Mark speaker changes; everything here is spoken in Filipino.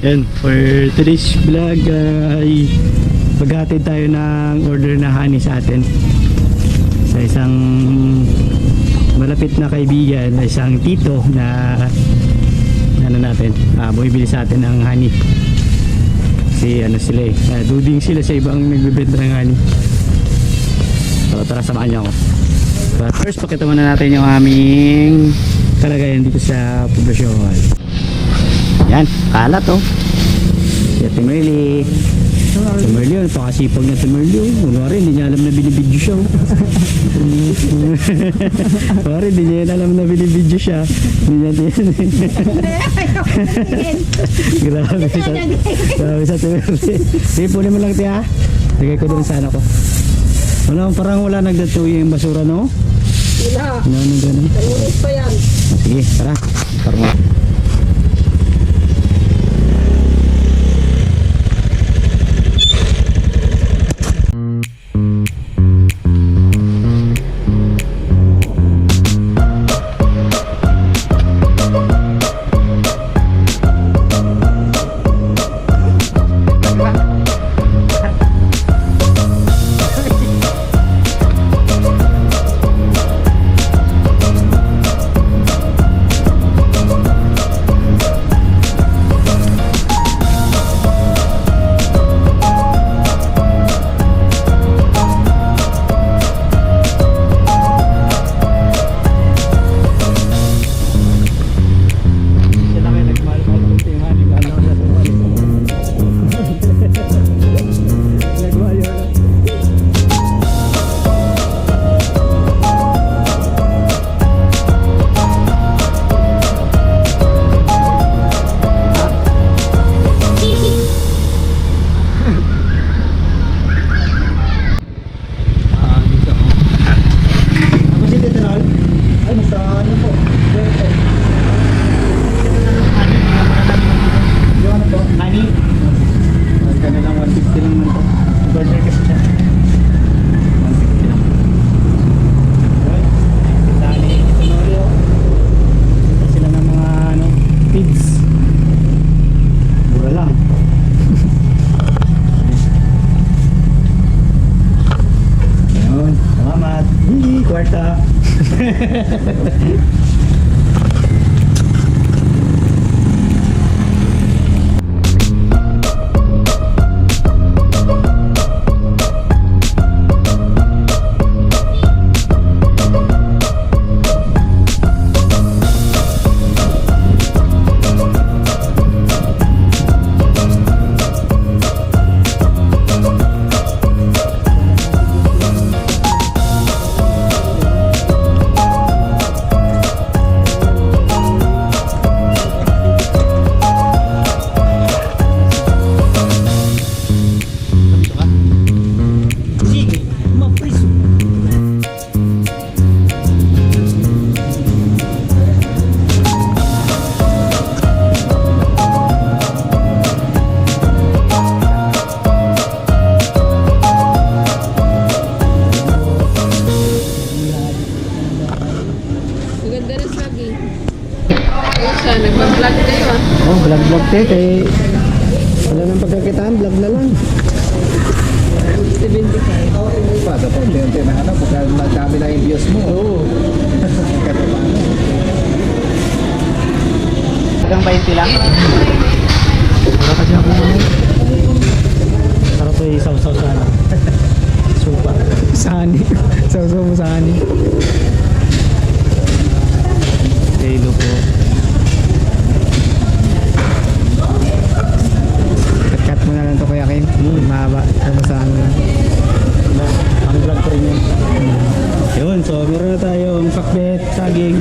Speaker 1: Yan, for today's vlog ay maghatid tayo ng order na honey sa atin sa isang malapit na kaibigan, isang tito na ano natin, bumibili sa atin ng honey. Kasi ano sila duding sila sa ibang nagbebenta ng honey. So tara, samahan niyo ako. But first, pakita muna natin yung aming kalagayan dito sa poblasyon. Yan, kalat oh. Si Ate Merly. Si Merly yun, pakasipag na si Merly oh. Kunwari, hindi niya alam na binibidyo siya oh. Kunwari, hindi niya alam na binibidyo siya. Hindi niya Grabe sa Ate Merly. Sige, punin mo lang tiya. Lagay ko doon sana ko. Parang wala nagdatuyo yung basura no?
Speaker 2: Wala.
Speaker 1: Ano ganun?
Speaker 2: Ulit pa yan.
Speaker 1: Sige, tara. Tara mo. Kwarta.
Speaker 2: Nagpa-vlog kayo ah.
Speaker 1: Oh, vlog kay wala nang pagkakitaan, vlog na lang.
Speaker 2: 75.
Speaker 3: Basta po, unti-unti na ano, pagka nagdami na yung views mo.
Speaker 1: Oo.
Speaker 3: Kahit pa paano.
Speaker 1: Hanggang 20 lang. Wala kasi ako. Sarap to isaw-saw sana. Supa. Sani. Saw-saw mo sani. Telo po. Cut mo na lang to Kuya Kim. Mahaba. Ano sa ano lang. Ang vlog ko rin yun. Yun, so meron na tayong pakbet, saging,